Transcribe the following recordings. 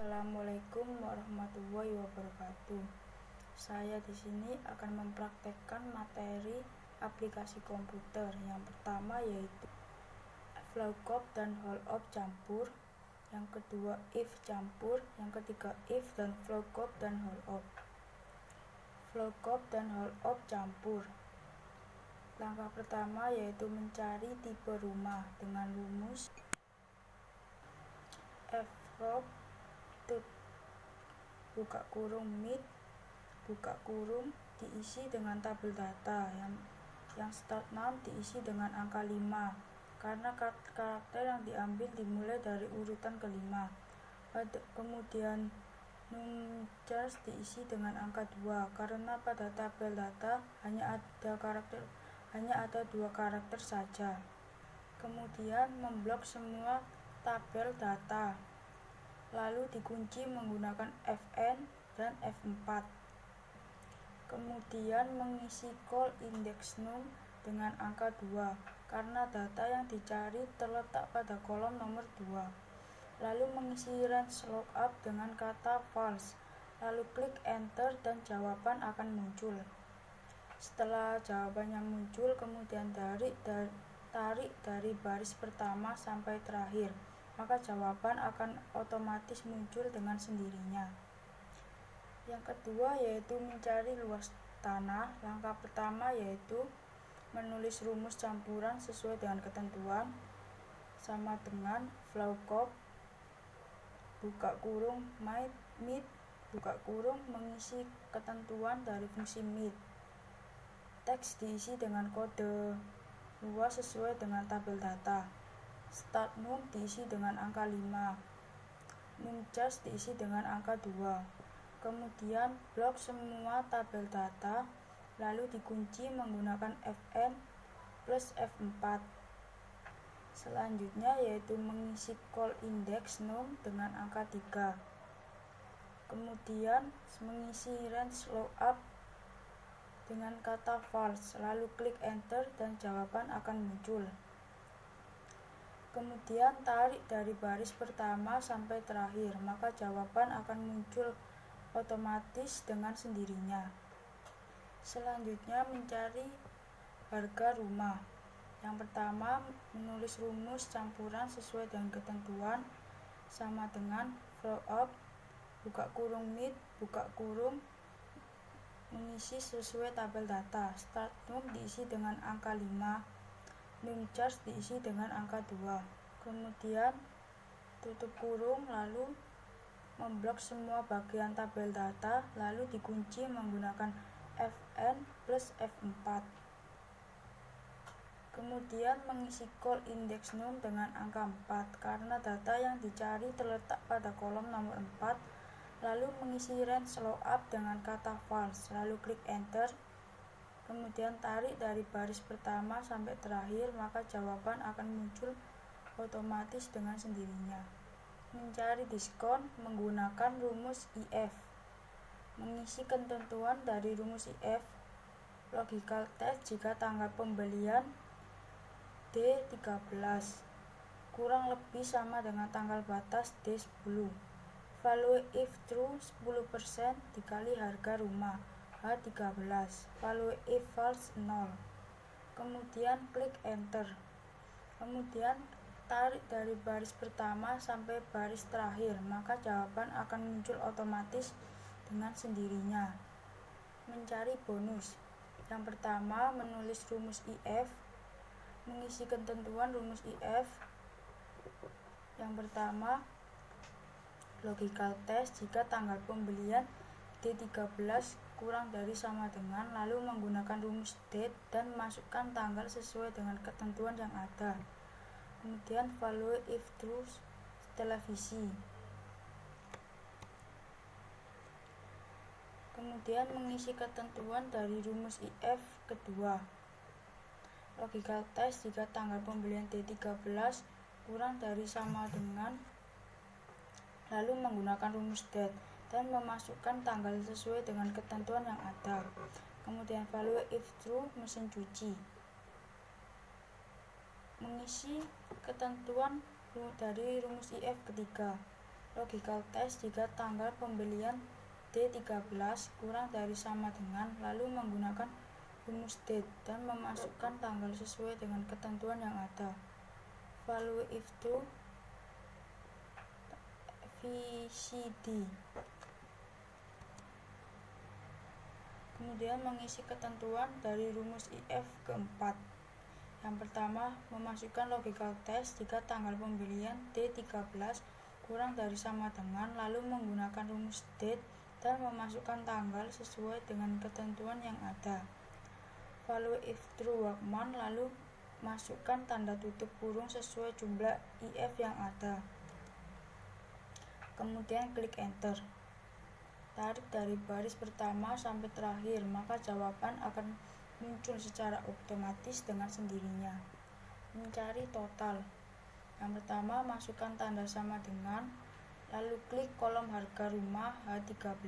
Assalamualaikum warahmatullahi wabarakatuh. Saya di sini akan mempraktekkan materi aplikasi komputer. Yang pertama yaitu VLOOKUP dan HOLOP campur. Yang kedua if campur. Yang ketiga if dan VLOOKUP dan HOLOP. VLOOKUP dan HOLOP campur. Langkah pertama yaitu mencari tipe rumah dengan rumus FLOOP buka kurung mid buka kurung diisi dengan tabel data yang start name diisi dengan angka 5 karena karakter yang diambil dimulai dari urutan kelima. Kemudian numChars diisi dengan angka 2 karena pada tabel data hanya ada 2 karakter saja. Kemudian memblok semua tabel data, lalu dikunci menggunakan Fn dan F4. Kemudian mengisi call index num dengan angka 2 karena data yang dicari terletak pada kolom nomor 2. Lalu mengisi range lookup dengan kata false, lalu klik enter dan jawaban akan muncul. Setelah jawabannya muncul, kemudian tarik dari baris pertama sampai terakhir, maka jawaban akan otomatis muncul dengan sendirinya. Yang kedua yaitu mencari luas tanah. Langkah pertama yaitu menulis rumus campuran sesuai dengan ketentuan sama dengan VLOOKUP buka kurung mid buka kurung mengisi ketentuan dari fungsi mid. Teks diisi dengan kode luas sesuai dengan tabel data. Start num diisi dengan angka 5. numChars diisi dengan angka 2. Kemudian blok semua tabel data, lalu dikunci menggunakan Fn plus F4. Selanjutnya yaitu mengisi call index num dengan angka 3. Kemudian mengisi range lookup dengan kata false, lalu klik enter dan jawaban akan muncul. Kemudian tarik dari baris pertama sampai terakhir, maka jawaban akan muncul otomatis dengan sendirinya. Selanjutnya mencari harga rumah. Yang pertama menulis rumus campuran sesuai dengan ketentuan sama dengan VLOOKUP buka kurung mid buka kurung mengisi sesuai tabel data. Start num diisi dengan angka 5. numChars diisi dengan angka 2. Kemudian tutup kurung, lalu memblok semua bagian tabel data, lalu dikunci menggunakan Fn plus F4. Kemudian mengisi call index num dengan angka 4 karena data yang dicari terletak pada kolom nomor 4, lalu mengisi range lookup dengan kata false, lalu klik enter. Kemudian tarik dari baris pertama sampai terakhir, maka jawaban akan muncul otomatis dengan sendirinya. Mencari diskon menggunakan rumus if. Mengisi ketentuan dari rumus if. Logical test jika tanggal pembelian D13 kurang lebih sama dengan tanggal batas D10. Value if true 10% dikali harga rumah H13. Value if false 0. Kemudian klik enter. Kemudian tarik dari baris pertama sampai baris terakhir, maka jawaban akan muncul otomatis dengan sendirinya. Mencari bonus. Yang pertama menulis rumus if, mengisi ketentuan rumus if. Yang pertama logical test jika tanggal pembelian D13 kurang dari sama dengan, lalu menggunakan rumus date dan masukkan tanggal sesuai dengan ketentuan yang ada. Kemudian value if true televisi. Kemudian mengisi ketentuan dari rumus if kedua. Logical test jika tanggal pembelian D13 kurang dari sama dengan, lalu menggunakan rumus date dan memasukkan tanggal sesuai dengan ketentuan yang ada. Kemudian value if true mesin cuci. Mengisi ketentuan dari rumus if ketiga. logical test jika tanggal pembelian D13 kurang dari sama dengan, lalu menggunakan rumus date dan memasukkan tanggal sesuai dengan ketentuan yang ada. Value if true VCD. Kemudian mengisi ketentuan dari rumus if keempat. Yang pertama, memasukkan logical test jika tanggal pembelian D13 kurang dari sama dengan, lalu menggunakan rumus date dan memasukkan tanggal sesuai dengan ketentuan yang ada. Value if true workman, lalu masukkan tanda tutup kurung sesuai jumlah if yang ada. Kemudian klik enter. Tarik dari baris pertama sampai terakhir, maka jawaban akan muncul secara otomatis dengan sendirinya. Mencari total. Yang pertama, masukkan tanda sama dengan, lalu klik kolom harga rumah H13,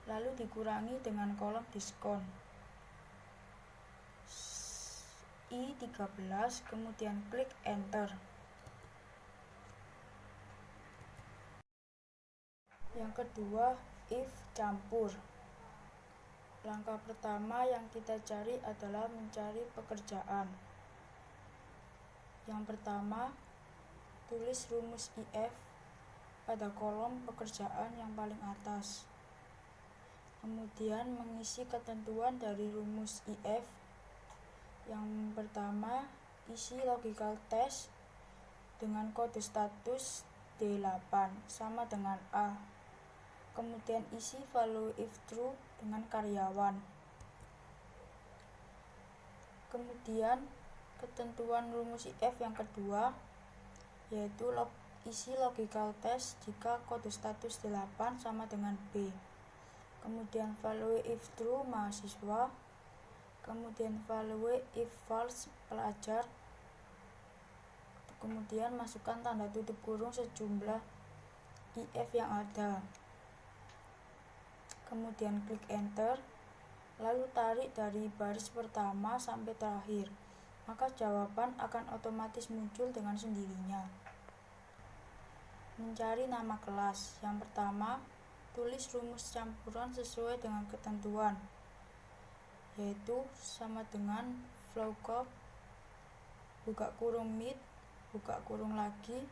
lalu dikurangi dengan kolom diskon I13, kemudian klik enter. Yang kedua, if campur. Langkah pertama yang kita cari adalah mencari pekerjaan. Yang pertama, tulis rumus if pada kolom pekerjaan yang paling atas. Kemudian mengisi ketentuan dari rumus if. Yang pertama, isi logical test dengan kode status D8 sama dengan A. Kemudian isi value if true dengan karyawan. Kemudian ketentuan rumus if yang kedua, yaitu isi logical test jika kode status 8 sama dengan B. Kemudian value if true mahasiswa. Kemudian value if false pelajar. Kemudian masukkan tanda tutup kurung sejumlah if yang ada. Kemudian klik enter, lalu tarik dari baris pertama sampai terakhir, maka jawaban akan otomatis muncul dengan sendirinya. Mencari nama kelas. Yang pertama, tulis rumus campuran sesuai dengan ketentuan, yaitu sama dengan flowchart, buka kurung mid, buka kurung lagi.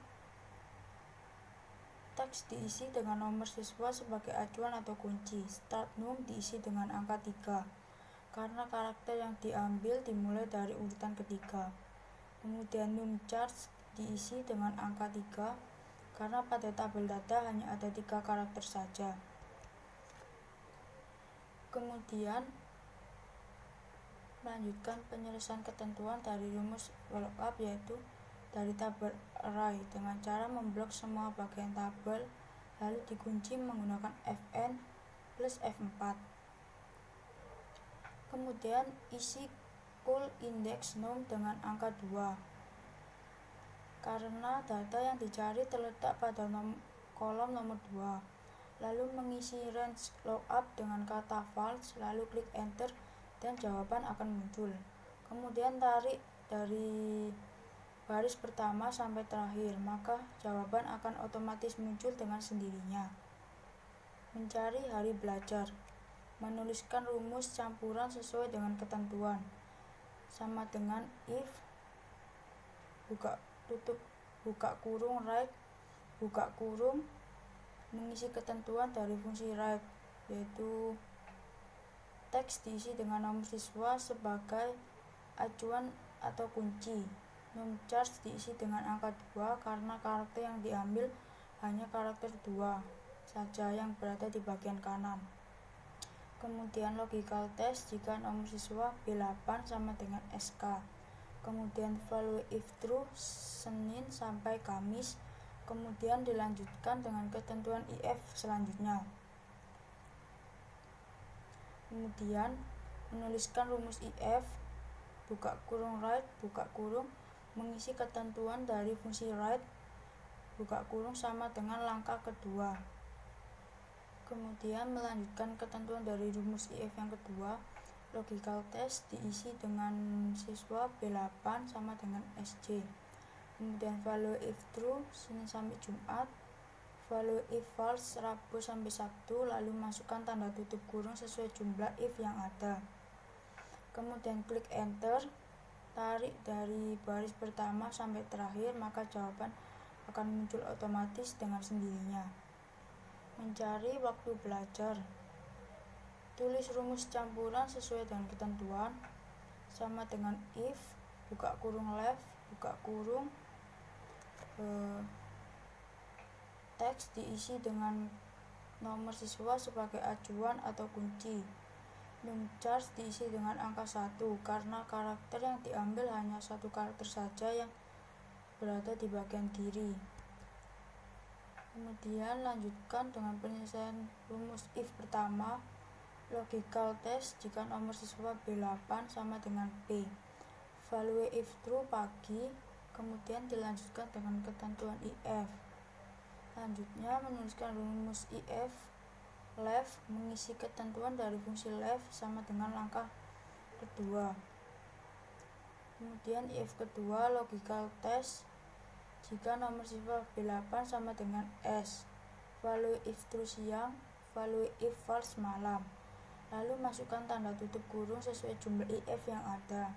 Teks diisi dengan nomor siswa sebagai acuan atau kunci. Start num diisi dengan angka 3, karena karakter yang diambil dimulai dari urutan ketiga. Kemudian num charge diisi dengan angka 3, karena pada tabel data hanya ada 3 karakter saja. Kemudian melanjutkan penyelesaian ketentuan dari rumus lookup, yaitu dari tabel array dengan cara memblok semua bagian tabel, lalu dikunci menggunakan Fn plus F4. Kemudian isi call index num dengan angka 2, karena data yang dicari terletak pada kolom nomor 2. Lalu mengisi range lookup dengan kata false, lalu klik enter dan jawaban akan muncul. Kemudian tarik dari baris pertama sampai terakhir, maka jawaban akan otomatis muncul dengan sendirinya. Mencari hari belajar. Menuliskan rumus campuran sesuai dengan ketentuan, sama dengan if buka kurung right, buka kurung, mengisi ketentuan dari fungsi right, yaitu teks diisi dengan nomor siswa sebagai acuan atau kunci. Num charge diisi dengan angka 2, karena karakter yang diambil hanya karakter 2 saja yang berada di bagian kanan. Kemudian logical test jika nomor siswa B8 sama dengan SK. Kemudian value if true Senin sampai Kamis. Kemudian dilanjutkan dengan ketentuan if selanjutnya. Kemudian menuliskan rumus if, buka kurung right, buka kurung, mengisi ketentuan dari fungsi right, buka kurung sama dengan langkah kedua. Kemudian melanjutkan ketentuan dari rumus if yang kedua, logical test diisi dengan siswa B8 sama dengan SJ. Kemudian value if true Senin sampai Jumat, value if false Rabu sampai Sabtu, lalu masukkan tanda tutup kurung sesuai jumlah if yang ada. Kemudian klik enter, tarik dari baris pertama sampai terakhir, maka jawaban akan muncul otomatis dengan sendirinya. Mencari waktu belajar. Tulis rumus campuran sesuai dengan ketentuan, sama dengan if, buka kurung left, buka kurung, teks diisi dengan nomor siswa sebagai acuan atau kunci. Numchars diisi dengan angka 1 karena karakter yang diambil hanya satu karakter saja yang berada di bagian kiri. Kemudian lanjutkan dengan penyelesaian rumus if pertama. Logical test jika nomor siswa B8 sama dengan P. Value if true pagi. Kemudian dilanjutkan dengan ketentuan if. Selanjutnya menuliskan rumus if left, mengisi ketentuan dari fungsi left sama dengan langkah kedua. Kemudian if kedua, logical test jika nomor siswa B8 sama dengan S. Value if true siang, value if false malam. Lalu masukkan tanda tutup kurung sesuai jumlah if yang ada.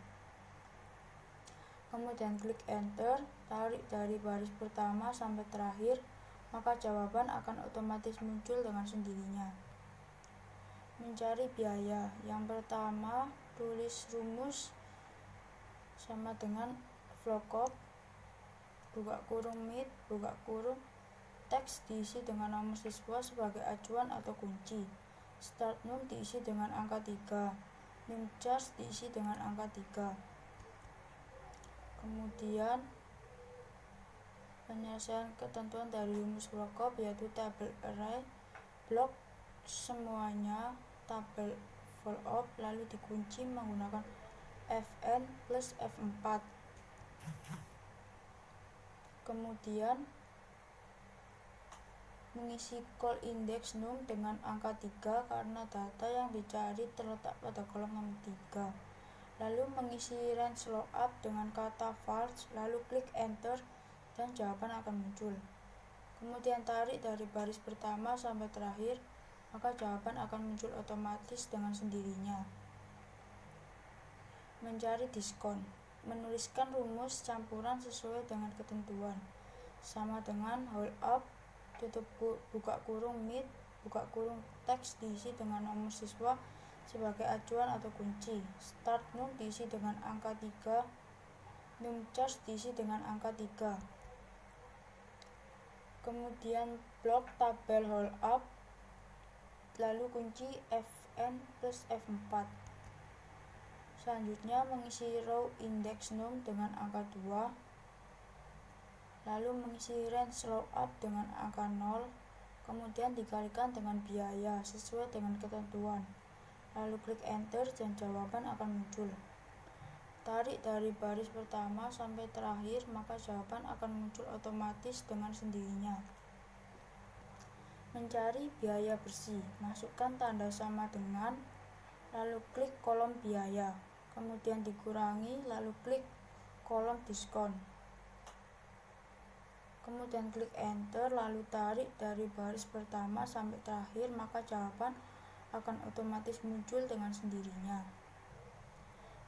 Kemudian klik enter, tarik dari baris pertama sampai terakhir, maka jawaban akan otomatis muncul dengan sendirinya. Mencari biaya. Yang pertama, tulis rumus sama dengan VLOOKUP, buka kurung mid, buka kurung, teks diisi dengan nomor siswa sebagai acuan atau kunci. Start num diisi dengan angka 3, numchars diisi dengan angka 3. Kemudian penyelesaian ketentuan dari rumus VLOOKUP yaitu tabel array, blok semuanya, tabel full of, lalu dikunci menggunakan fn plus f4. Kemudian mengisi call index num dengan angka 3 karena data yang dicari terletak pada kolom nomor 3. Lalu mengisi range lookup dengan kata false, lalu klik enter dan jawaban akan muncul. Kemudian tarik dari baris pertama sampai terakhir, maka jawaban akan muncul otomatis dengan sendirinya. Mencari diskon. Menuliskan rumus campuran sesuai dengan ketentuan, sama dengan hold up, tutup buka kurung mid, buka kurung, teks diisi dengan nomor siswa sebagai acuan atau kunci. Start num diisi dengan angka 3, numchars diisi dengan angka 3. Kemudian blok tabel hold up, lalu kunci fn plus f4. Selanjutnya mengisi row index num dengan angka 2, lalu mengisi range lookup dengan angka 0, kemudian dikalikan dengan biaya sesuai dengan ketentuan, lalu klik enter dan jawaban akan muncul. Tarik dari baris pertama sampai terakhir, maka jawaban akan muncul otomatis dengan sendirinya. Mencari biaya bersih. Masukkan tanda sama dengan, lalu klik kolom biaya, kemudian dikurangi, lalu klik kolom diskon. Kemudian klik enter, lalu tarik dari baris pertama sampai terakhir, maka jawaban akan otomatis muncul dengan sendirinya.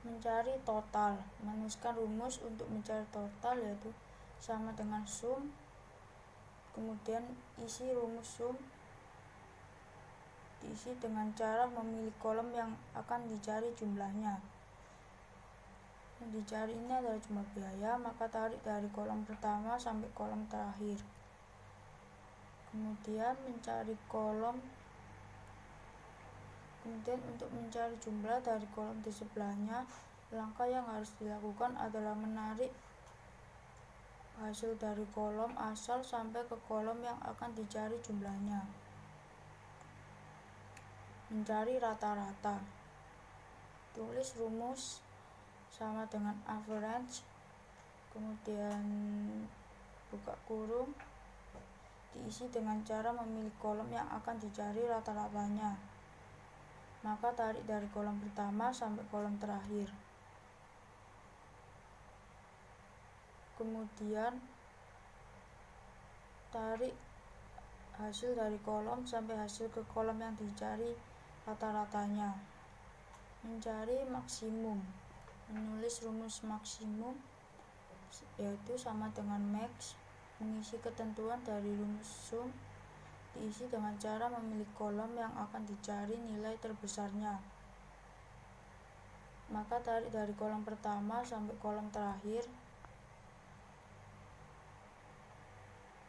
Mencari total. Menuliskan rumus untuk mencari total yaitu sama dengan sum, kemudian isi rumus sum diisi dengan cara memilih kolom yang akan dicari jumlahnya. Yang dicari ini adalah jumlah biaya, maka tarik dari kolom pertama sampai kolom terakhir. Kemudian mencari kolom, kemudian untuk mencari jumlah dari kolom di sebelahnya, langkah yang harus dilakukan adalah menarik hasil dari kolom asal sampai ke kolom yang akan dicari jumlahnya. Mencari rata-rata. Tulis rumus sama dengan average, kemudian buka kurung, diisi dengan cara memilih kolom yang akan dicari rata-ratanya, maka tarik dari kolom pertama sampai kolom terakhir. Kemudian tarik hasil dari kolom sampai hasil ke kolom yang dicari rata-ratanya. Mencari maksimum. Menulis rumus maksimum yaitu sama dengan max. Mengisi ketentuan dari rumus sum diisi dengan cara memilih kolom yang akan dicari nilai terbesarnya. Maka tarik dari kolom pertama sampai kolom terakhir.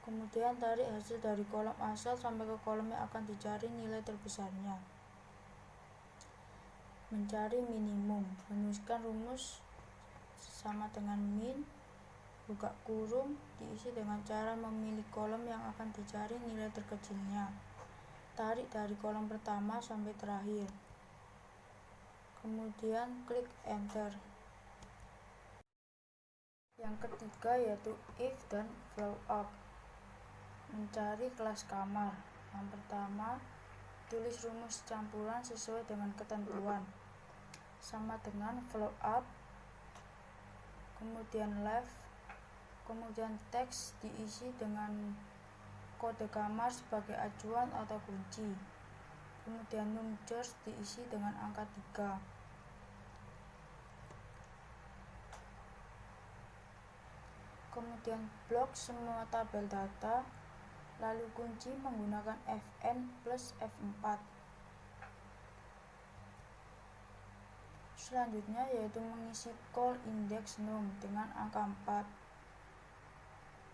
Kemudian tarik hasil dari kolom asal sampai ke kolom yang akan dicari nilai terbesarnya. Mencari minimum. Menuliskan rumus sama dengan min, buka kurung, diisi dengan cara memilih kolom yang akan dicari nilai terkecilnya. Tarik dari kolom pertama sampai terakhir. Kemudian klik enter. Yang ketiga yaitu if dan flow up. Mencari kelas kamar. Yang pertama, tulis rumus campuran sesuai dengan ketentuan. Sama dengan flow up, kemudian left, kemudian teks diisi dengan kode kamar sebagai acuan atau kunci. Kemudian numchers diisi dengan angka 3. Kemudian blok semua tabel data, lalu kunci menggunakan Fn plus F4. Selanjutnya yaitu mengisi call index num dengan angka 4.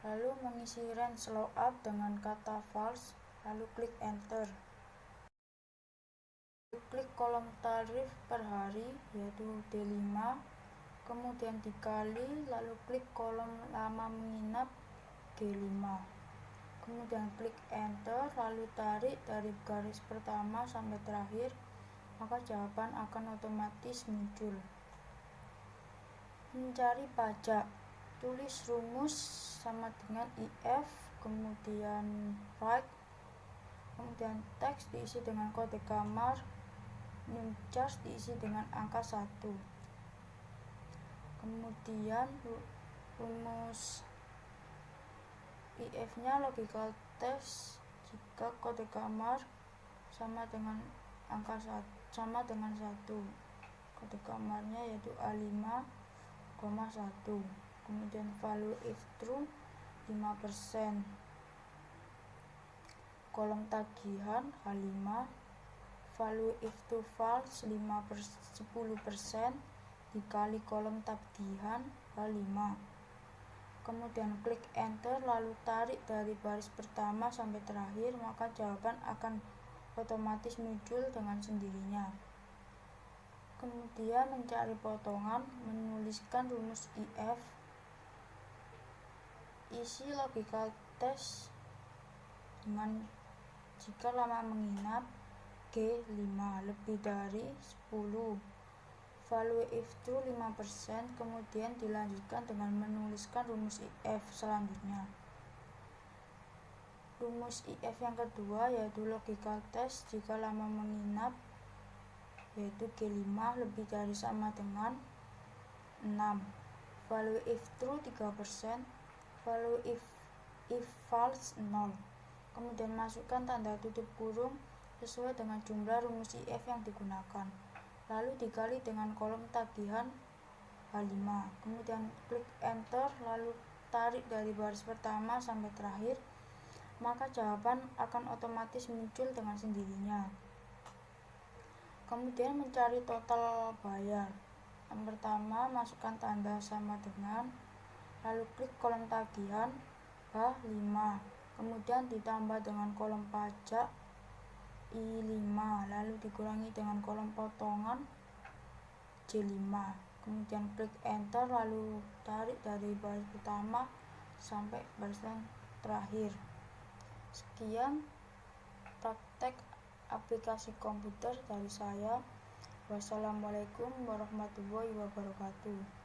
Lalu mengisi range lookup dengan kata false, lalu klik enter. Klik kolom tarif per hari yaitu D5, kemudian dikali, lalu klik kolom lama menginap G5. Kemudian klik enter, lalu tarik dari garis pertama sampai terakhir, maka jawaban akan otomatis muncul. Mencari pajak. Tulis rumus sama dengan if, kemudian right, kemudian teks diisi dengan kode kamar, numchars diisi dengan angka 1. Kemudian rumus if-nya logical test jika kode kamar sama dengan angka 1, sama dengan 1. Kode kamarnya yaitu A5,1. Kemudian value if true 5%. Kolom tagihan H5, value if to false 10% dikali kolom tagihan H5. Kemudian klik enter, lalu tarik dari baris pertama sampai terakhir, maka jawaban akan otomatis muncul dengan sendirinya. Kemudian mencari potongan. Menuliskan rumus if, isi logical test dengan jika lama menginap G5 lebih dari 10, value if true 5%, kemudian dilanjutkan dengan menuliskan rumus if selanjutnya. Rumus if yang kedua yaitu logical test jika lama menginap yaitu G5 lebih dari sama dengan 6, value if true 3%, value if false 0. Kemudian masukkan tanda tutup kurung sesuai dengan jumlah rumus if yang digunakan, lalu dikali dengan kolom tagihan H5. Kemudian klik enter, lalu tarik dari baris pertama sampai terakhir, maka jawaban akan otomatis muncul dengan sendirinya. Kemudian mencari total bayar. Yang pertama, masukkan tanda sama dengan, lalu klik kolom tagihan H5, kemudian ditambah dengan kolom pajak I5, lalu dikurangi dengan kolom potongan J5. Kemudian klik enter, lalu tarik dari baris pertama sampai baris terakhir. Sekian praktek aplikasi komputer dari saya. Wassalamualaikum warahmatullahi wabarakatuh.